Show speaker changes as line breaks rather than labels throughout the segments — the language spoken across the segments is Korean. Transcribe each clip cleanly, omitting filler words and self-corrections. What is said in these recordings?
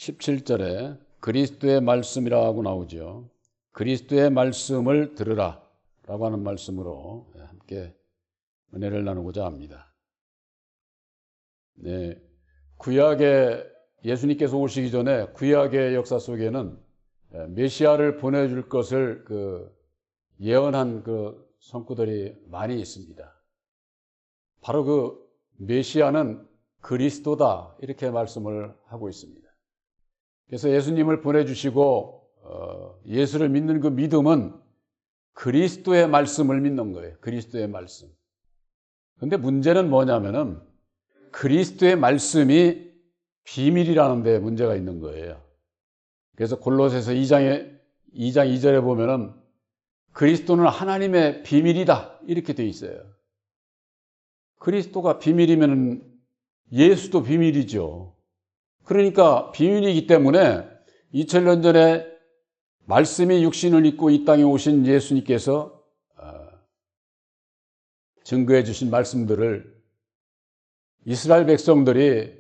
17절에 그리스도의 말씀이라고 나오죠. 그리스도의 말씀을 들으라 라고 하는 말씀으로 함께 은혜를 나누고자 합니다. 네, 구약의 예수님께서 오시기 전에 구약의 역사 속에는 메시아를 보내줄 것을 예언한 선구들이 많이 있습니다. 바로 그 메시아는 그리스도다 이렇게 말씀을 하고 있습니다. 그래서 예수님을 보내주시고 예수를 믿는 그 믿음은 그리스도의 말씀을 믿는 거예요. 그리스도의 말씀. 그런데 문제는 뭐냐면은 그리스도의 말씀이 비밀이라는 데 문제가 있는 거예요. 그래서 골로새서 2장 2절에 보면은 그리스도는 하나님의 비밀이다 이렇게 돼 있어요. 그리스도가 비밀이면 예수도 비밀이죠. 그러니까 비밀이기 때문에 2000년 전에 말씀이 육신을 입고 이 땅에 오신 예수님께서 증거해 주신 말씀들을 이스라엘 백성들이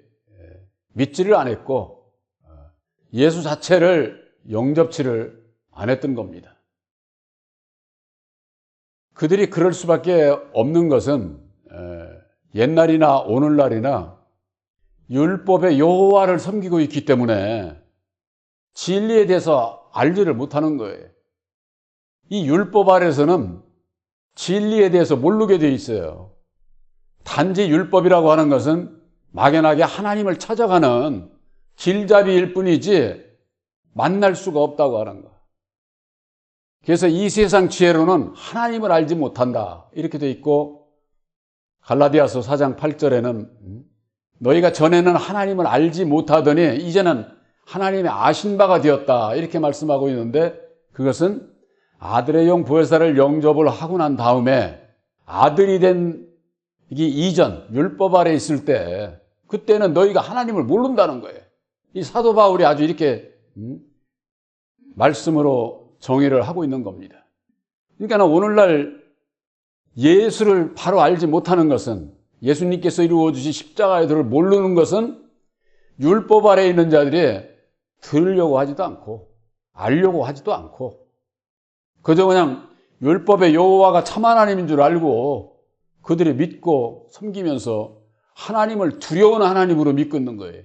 믿지를 않았고 예수 자체를 영접치를 안 했던 겁니다. 그들이 그럴 수밖에 없는 것은 옛날이나 오늘날이나 율법의 여호와를 섬기고 있기 때문에 진리에 대해서 알지를 못하는 거예요. 이 율법 아래서는 진리에 대해서 모르게 돼 있어요. 단지 율법이라고 하는 것은 막연하게 하나님을 찾아가는 길잡이일 뿐이지 만날 수가 없다고 하는 거. 그래서 이 세상 지혜로는 하나님을 알지 못한다 이렇게 돼 있고, 갈라디아서 4장 8절에는 너희가 전에는 하나님을 알지 못하더니 이제는 하나님의 아신 바가 되었다 이렇게 말씀하고 있는데, 그것은 아들의 영 보혜사를 영접을 하고 난 다음에 아들이 된 이게 이전 율법 아래 있을 때 그때는 너희가 하나님을 모른다는 거예요. 이 사도 바울이 아주 이렇게 말씀으로 정의를 하고 있는 겁니다. 그러니까 오늘날 예수를 바로 알지 못하는 것은, 예수님께서 이루어 주신 십자가의 도를 모르는 것은 율법 아래에 있는 자들이 들으려고 하지도 않고 알려고 하지도 않고 그저 그냥 율법의 여호와가 참 하나님인 줄 알고 그들이 믿고 섬기면서 하나님을 두려운 하나님으로 믿고 있는 거예요.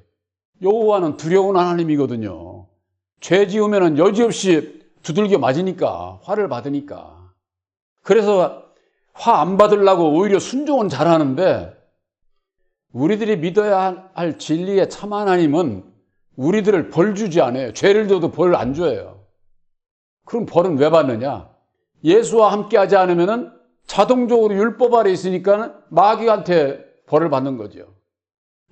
여호와는 두려운 하나님이거든요. 죄 지으면 여지없이 두들겨 맞으니까, 화를 받으니까. 그래서 화 안 받으려고 오히려 순종은 잘하는데, 우리들이 믿어야 할 진리의 참 하나님은 우리들을 벌 주지 않아요. 죄를 져도 벌 안 줘요. 그럼 벌은 왜 받느냐? 예수와 함께 하지 않으면 자동적으로 율법 아래 있으니까 마귀한테 벌을 받는 거죠.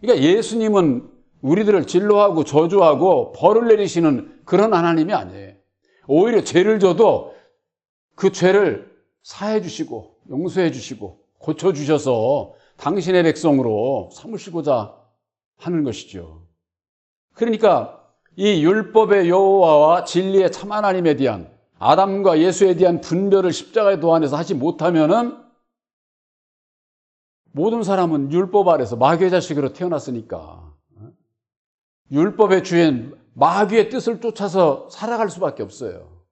그러니까 예수님은 우리들을 진노하고 저주하고 벌을 내리시는 그런 하나님이 아니에요. 오히려 죄를 져도 그 죄를 사해 주시고 용서해 주시고 고쳐 주셔서 당신의 백성으로 삼으시고자 하는 것이죠. 그러니까 이 율법의 여호와와 진리의 참 하나님에 대한, 아담과 예수에 대한 분별을 십자가의 도 안에서 하지 못하면은 모든 사람은 율법 아래서 마귀의 자식으로 태어났으니까 율법의 주인 마귀의 뜻을 쫓아서 살아갈 수밖에 없어요.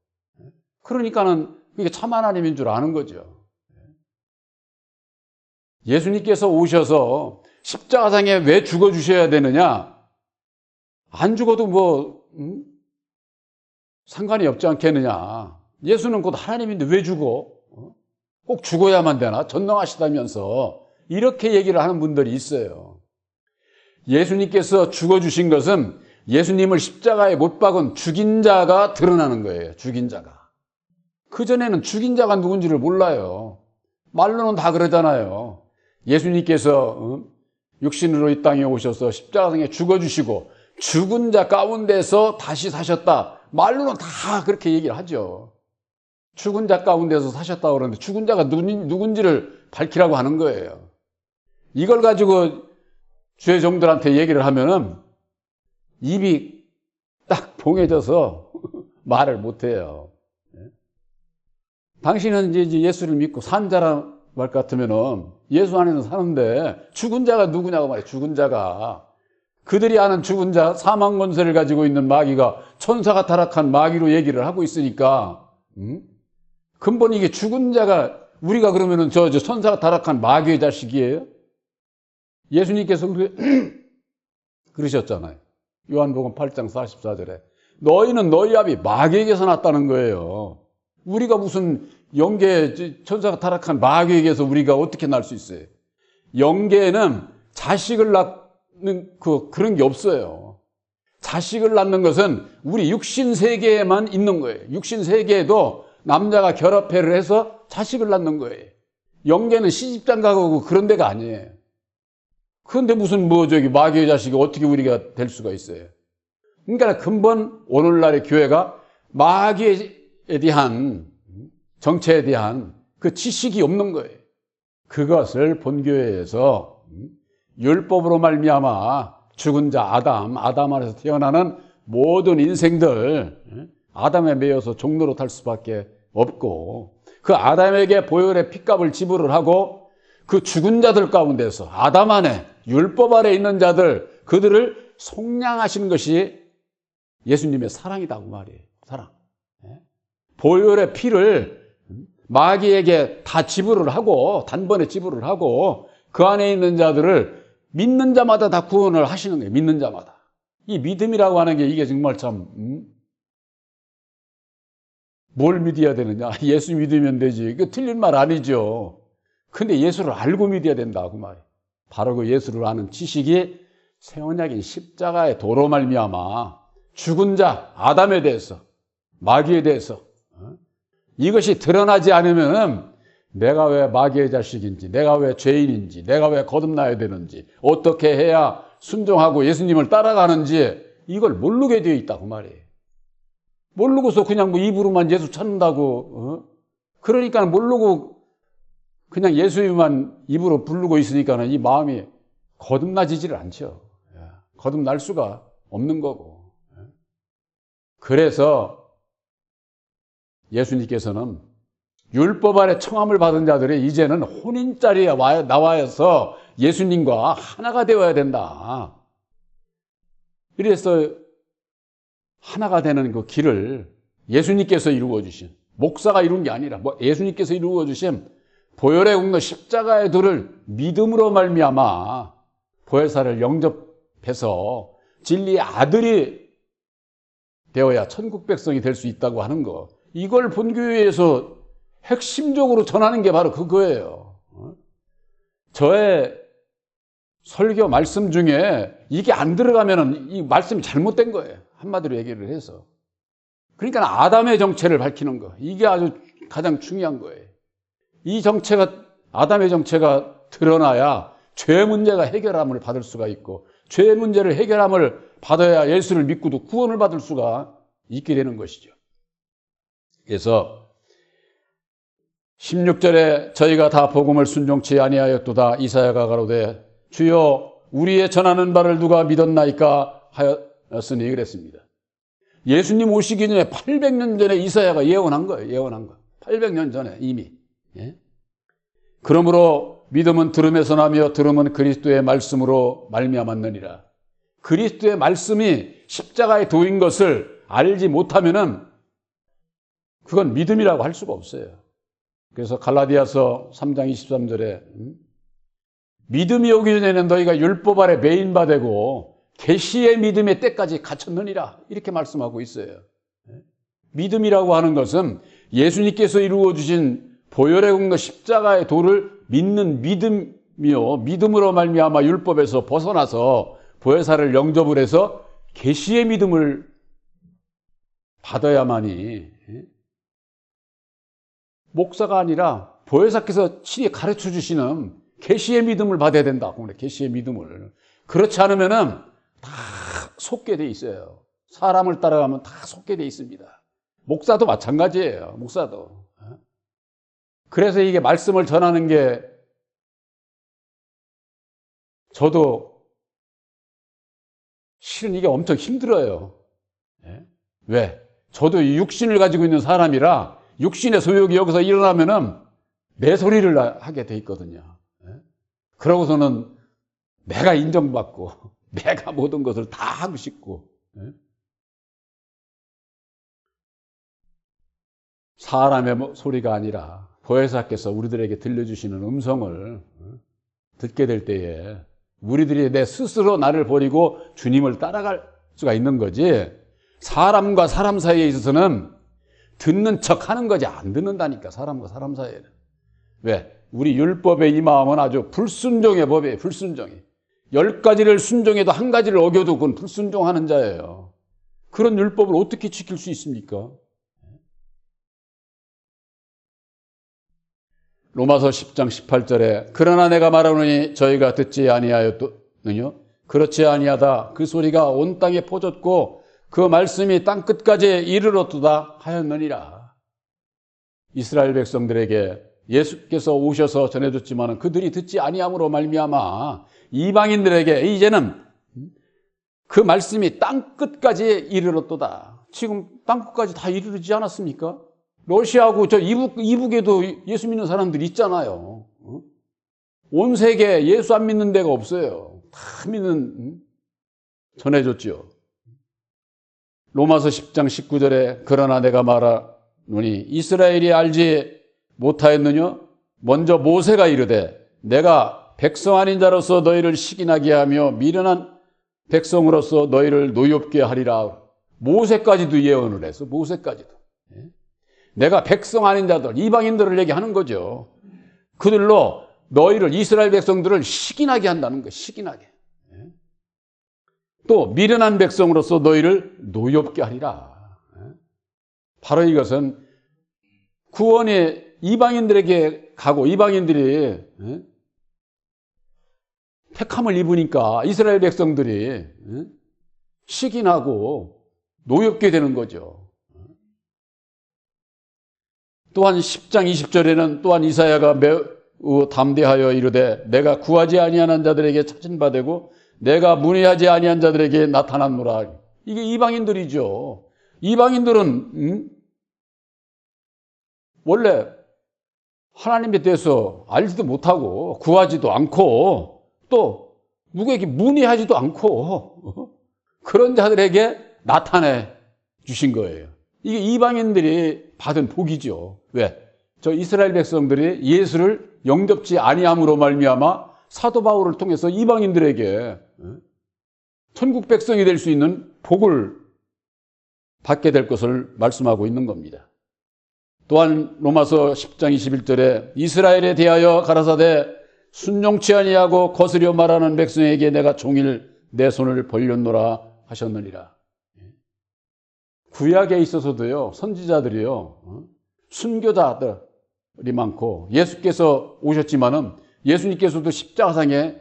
그러니까는 그게 참 하나님인 줄 아는 거죠. 예수님께서 오셔서 십자가상에 왜 죽어주셔야 되느냐? 안 죽어도 상관이 없지 않겠느냐? 예수는 곧 하나님인데 왜 죽어? 꼭 죽어야만 되나? 전능하시다면서 이렇게 얘기를 하는 분들이 있어요. 예수님께서 죽어주신 것은 예수님을 십자가에 못 박은 죽인 자가 드러나는 거예요. 죽인 자가. 그전에는 죽인 자가 누군지를 몰라요. 말로는 다 그러잖아요. 예수님께서 육신으로 이 땅에 오셔서 십자가상에 죽어주시고 죽은 자 가운데서 다시 사셨다. 말로는 다 그렇게 얘기를 하죠. 죽은 자 가운데서 사셨다고 그러는데 죽은 자가 누군지를 밝히라고 하는 거예요. 이걸 가지고 주의 종들한테 얘기를 하면은 입이 딱 봉해져서 말을 못해요. 당신은 이제 예수를 믿고 산 자라 말 같으면은 예수 안에는 사는데 죽은 자가 누구냐고 말이에요. 죽은 자가. 그들이 아는 죽은 자 사망 권세를 가지고 있는 마귀가 천사가 타락한 마귀로 얘기를 하고 있으니까 근본 이게 죽은 자가 우리가 그러면은 저 천사가 타락한 마귀의 자식이에요? 예수님께서 그러셨잖아요. 요한복음 8장 44절에 너희는 너희 아비 마귀에게서 났다는 거예요. 우리가 무슨 영계 천사가 타락한 마귀에게서 우리가 어떻게 날 수 있어요? 영계에는 자식을 낳는 그런 게 없어요. 자식을 낳는 것은 우리 육신 세계에만 있는 거예요. 육신 세계에도 남자가 결합회를 해서 자식을 낳는 거예요. 영계는 시집장가고 그런 데가 아니에요. 그런데 무슨 마귀의 자식이 어떻게 우리가 될 수가 있어요? 그러니까 근본 오늘날의 교회가 마귀에 대한 정체에 대한 그 지식이 없는 거예요. 그것을 본교회에서 율법으로 말미암아 죽은 자 아담 안에서 태어나는 모든 인생들 아담에 매여서 종로로 탈 수밖에 없고 그 아담에게 보혈의 핏값을 지불을 하고 그 죽은 자들 가운데서 아담 안에 율법 아래 있는 자들 그들을 속량하시는 것이 예수님의 사랑이다 그 말이에요. 사랑. 보혈의 피를 마귀에게 다 지불을 하고 단번에 지불을 하고 그 안에 있는 자들을 믿는 자마다 다 구원을 하시는 거예요. 믿는 자마다. 이 믿음이라고 하는 게 이게 정말 참 뭘 믿어야 되느냐? 예수 믿으면 되지. 이거 틀린 말 아니죠. 근데 예수를 알고 믿어야 된다 그 말이에요. 바로 그 예수를 아는 지식이 새 언약인 십자가의 도로 말미암아 죽은 자 아담에 대해서 마귀에 대해서 이것이 드러나지 않으면 내가 왜 마귀의 자식인지 내가 왜 죄인인지 내가 왜 거듭나야 되는지 어떻게 해야 순종하고 예수님을 따라가는지 이걸 모르게 되어 있다 그 말이에요. 모르고서 그냥 입으로만 예수 찾는다고 그러니까 모르고 그냥 예수님만 입으로 부르고 있으니까 이 마음이 거듭나지지를 않죠. 거듭날 수가 없는 거고. 그래서 예수님께서는 율법 아래 청함을 받은 자들이 이제는 혼인자리에 나와서 예수님과 하나가 되어야 된다. 그래서 하나가 되는 그 길을 예수님께서 이루어 주신 목사가 이룬 게 아니라 예수님께서 이루어 주신 보혈의 공로 십자가의 도를 믿음으로 말미암아 보혜사를 영접해서 진리의 아들이 되어야 천국 백성이 될 수 있다고 하는 거. 이걸 본교회에서 핵심적으로 전하는 게 바로 그거예요. 저의 설교 말씀 중에 이게 안 들어가면은 이 말씀이 잘못된 거예요. 한마디로 얘기를 해서. 그러니까 아담의 정체를 밝히는 거. 이게 아주 가장 중요한 거예요. 이 정체가, 아담의 정체가 드러나야 죄 문제가 해결함을 받을 수가 있고, 죄 문제를 해결함을 받아야 예수를 믿고도 구원을 받을 수가 있게 되는 것이죠. 그래서 16절에 저희가 다 복음을 순종치 아니하였도다. 이사야가 가로되 주여 우리의 전하는 바를 누가 믿었나이까 하였으니 그랬습니다. 예수님 오시기 전에 800년 전에 이사야가 예언한 거예요. 예언한 거. 800년 전에 이미. 예? 그러므로 믿음은 들음에서 나며 들음은 그리스도의 말씀으로 말미암았느니라. 그리스도의 말씀이 십자가의 도인 것을 알지 못하면은 그건 믿음이라고 할 수가 없어요. 그래서 갈라디아서 3장 23절에 믿음이 오기 전에는 너희가 율법 아래 매인바 되고 계시의 믿음의 때까지 갇혔느니라 이렇게 말씀하고 있어요. 믿음이라고 하는 것은 예수님께서 이루어 주신 보혈의 공로 십자가의 도를 믿는 믿음이요, 믿음으로 말미암아 율법에서 벗어나서 보혜사를 영접을 해서 계시의 믿음을 받아야만이 목사가 아니라 보혜사께서 친히 가르쳐 주시는 계시의 믿음을 받아야 된다. 계시의 믿음을. 그렇지 않으면은 다 속게 돼 있어요. 사람을 따라가면 다 속게 돼 있습니다. 목사도 마찬가지예요. 목사도. 그래서 이게 말씀을 전하는 게 저도 실은 이게 엄청 힘들어요. 왜? 저도 육신을 가지고 있는 사람이라 육신의 소욕이 여기서 일어나면은 내 소리를 하게 돼 있거든요. 그러고서는 내가 인정받고 내가 모든 것을 다 하고 싶고, 사람의 소리가 아니라 보혜사께서 우리들에게 들려주시는 음성을 듣게 될 때에 우리들이 내 스스로 나를 버리고 주님을 따라갈 수가 있는 거지, 사람과 사람 사이에 있어서는 듣는 척 하는 거지 안 듣는다니까. 사람과 사람 사이에는. 왜? 우리 율법의 이 마음은 아주 불순종의 법이에요. 불순종이. 10가지를 순종해도 한 가지를 어겨도 그건 불순종하는 자예요. 그런 율법을 어떻게 지킬 수 있습니까? 로마서 10장 18절에 그러나 내가 말하노니 저희가 듣지 아니하였느뇨? 그렇지 아니하다. 그 소리가 온 땅에 퍼졌고 그 말씀이 땅끝까지 이르렀도다 하였느니라. 이스라엘 백성들에게 예수께서 오셔서 전해줬지만 그들이 듣지 아니함으로 말미암아 이방인들에게 이제는 그 말씀이 땅끝까지 이르렀도다. 지금 땅끝까지 다 이르르지 않았습니까? 러시아하고 저 이북에도 예수 믿는 사람들이 있잖아요. 온 세계에 예수 안 믿는 데가 없어요. 다 믿는, 전해줬죠. 로마서 10장 19절에 그러나 내가 말하노니 이스라엘이 알지 못하였느냐? 먼저 모세가 이르되 내가 백성 아닌 자로서 너희를 시기나게 하며 미련한 백성으로서 너희를 노엽게 하리라. 모세까지도 예언을 했어. 모세까지도. 내가 백성 아닌 자들, 이방인들을 얘기하는 거죠. 그들로 너희를, 이스라엘 백성들을 시기나게 한다는 거예요. 시기나게. 또 미련한 백성으로서 너희를 노엽게 하리라. 바로 이것은 구원이 이방인들에게 가고 이방인들이 택함을 입으니까 이스라엘 백성들이 시기나고 노엽게 되는 거죠. 또한 10장 20절에는 또한 이사야가 매우 담대하여 이르되 내가 구하지 아니하는 자들에게 찾은 바 되고 내가 문의하지 아니한 자들에게 나타났노라. 이게 이방인들이죠. 이방인들은 원래 하나님에 대해서 알지도 못하고 구하지도 않고 또 누구에게 문의하지도 않고 그런 자들에게 나타내 주신 거예요. 이게 이방인들이 받은 복이죠. 왜? 저 이스라엘 백성들이 예수를 영접지 아니함으로 말미암아 사도 바울을 통해서 이방인들에게 천국 백성이 될 수 있는 복을 받게 될 것을 말씀하고 있는 겁니다. 또한 로마서 10장 21절에 이스라엘에 대하여 가라사대 순종치 아니하고 거스려 말하는 백성에게 내가 종일 내 손을 벌렸노라 하셨느니라. 구약에 있어서도요, 선지자들이요, 순교자들이 많고 예수께서 오셨지만은 예수님께서도 십자가상에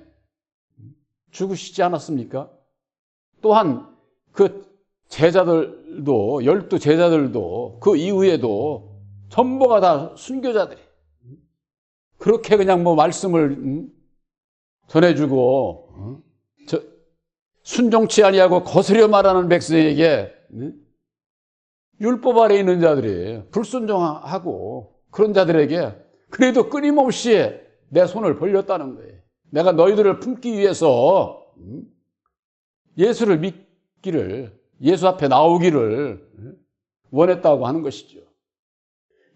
죽으시지 않았습니까? 또한 그 제자들도, 12 제자들도 그 이후에도 전부가 다 순교자들이 그렇게 그냥 뭐 말씀을 전해주고 순종치 아니하고 거스려 말하는 백성에게 율법 아래 있는 자들이 불순종하고 그런 자들에게 그래도 끊임없이 내 손을 벌렸다는 거예요. 내가 너희들을 품기 위해서 예수를 믿기를, 예수 앞에 나오기를 원했다고 하는 것이죠.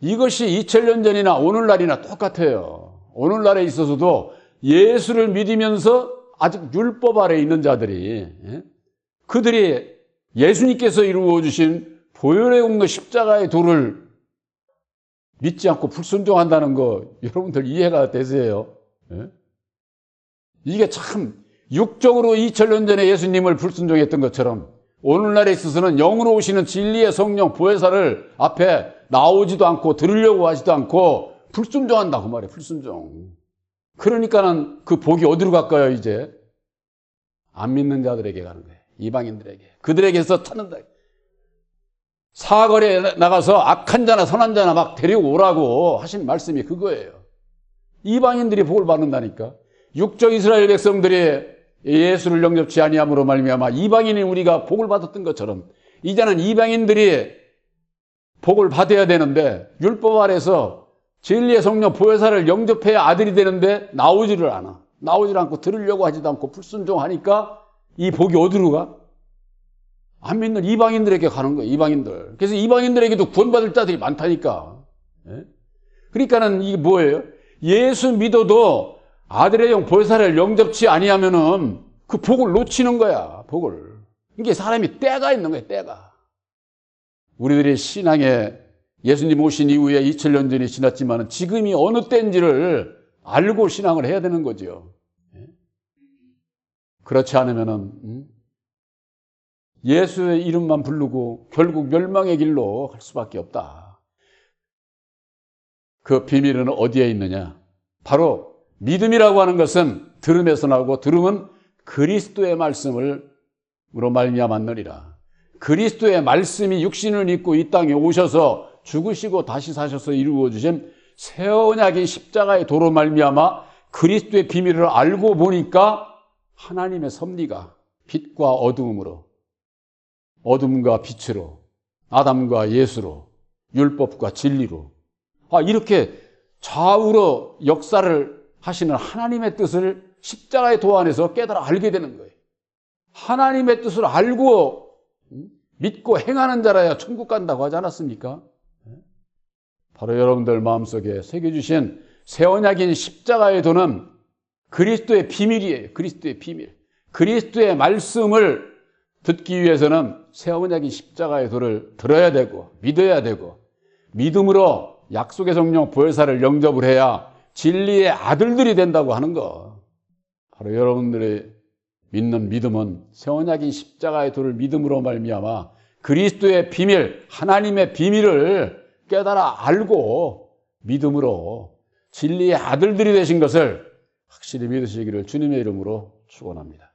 이것이 2000년 전이나 오늘날이나 똑같아요. 오늘날에 있어서도 예수를 믿으면서 아직 율법 아래 있는 자들이, 그들이 예수님께서 이루어 주신 보혈의 공로 십자가의 도를 믿지 않고 불순종한다는 거 여러분들 이해가 되세요? 이게 참 육적으로 2000년 전에 예수님을 불순종했던 것처럼 오늘날에 있어서는 영으로 오시는 진리의 성령 보혜사를 앞에 나오지도 않고 들으려고 하지도 않고 불순종한다고 말이에요. 불순종. 그러니까는 그 복이 어디로 갈까요? 이제 안 믿는 자들에게 가는 거예요. 이방인들에게. 그들에게서 찾는다. 사거리에 나가서 악한 자나 선한 자나 막 데리고 오라고 하신 말씀이 그거예요. 이방인들이 복을 받는다니까. 육적 이스라엘 백성들이 예수를 영접치 아니함으로 말미암아 이방인인 우리가 복을 받았던 것처럼 이제는 이방인들이 복을 받아야 되는데 율법 아래서 진리의 성령 보혜사를 영접해야 아들이 되는데 나오지를 않아. 나오질 않고 들으려고 하지도 않고 불순종하니까 이 복이 어디로 가? 안 믿는 이방인들에게 가는 거예요. 이방인들. 그래서 이방인들에게도 구원받을 자들이 많다니까. 예? 그러니까는 이게 뭐예요? 예수 믿어도 아들의 영 보혜사를 영접치 아니하면은 그 복을 놓치는 거야. 복을. 이게 사람이 때가 있는 거예요. 때가. 우리들의 신앙에 예수님 오신 이후에 2000년 전이 지났지만 지금이 어느 때인지를 알고 신앙을 해야 되는 거죠. 그렇지 않으면은 예수의 이름만 부르고 결국 멸망의 길로 갈 수밖에 없다. 그 비밀은 어디에 있느냐? 바로 믿음이라고 하는 것은 들음에서 나오고 들음은 그리스도의 말씀으로 말미암았느니라. 그리스도의 말씀이 육신을 입고 이 땅에 오셔서 죽으시고 다시 사셔서 이루어 주신 새 언약인 십자가의 도로 말미암아 그리스도의 비밀을 알고 보니까 하나님의 섭리가 빛과 어두움으로, 어둠과 빛으로, 아담과 예수로, 율법과 진리로 이렇게 좌우로 역사를 하시는 하나님의 뜻을 십자가의 도 안에서 깨달아 알게 되는 거예요. 하나님의 뜻을 알고 믿고 행하는 자라야 천국 간다고 하지 않았습니까? 바로 여러분들 마음속에 새겨주신 새 언약인 십자가의 도는 그리스도의 비밀이에요. 그리스도의 비밀. 그리스도의 말씀을 듣기 위해서는 새 언약인 십자가의 도를 들어야 되고 믿어야 되고 믿음으로 약속의 성령 보혜사를 영접을 해야 진리의 아들들이 된다고 하는 거. 바로 여러분들의 믿는 믿음은 새 언약인 십자가의 도를 믿음으로 말미암아 그리스도의 비밀, 하나님의 비밀을 깨달아 알고 믿음으로 진리의 아들들이 되신 것을 확실히 믿으시기를 주님의 이름으로 축원합니다.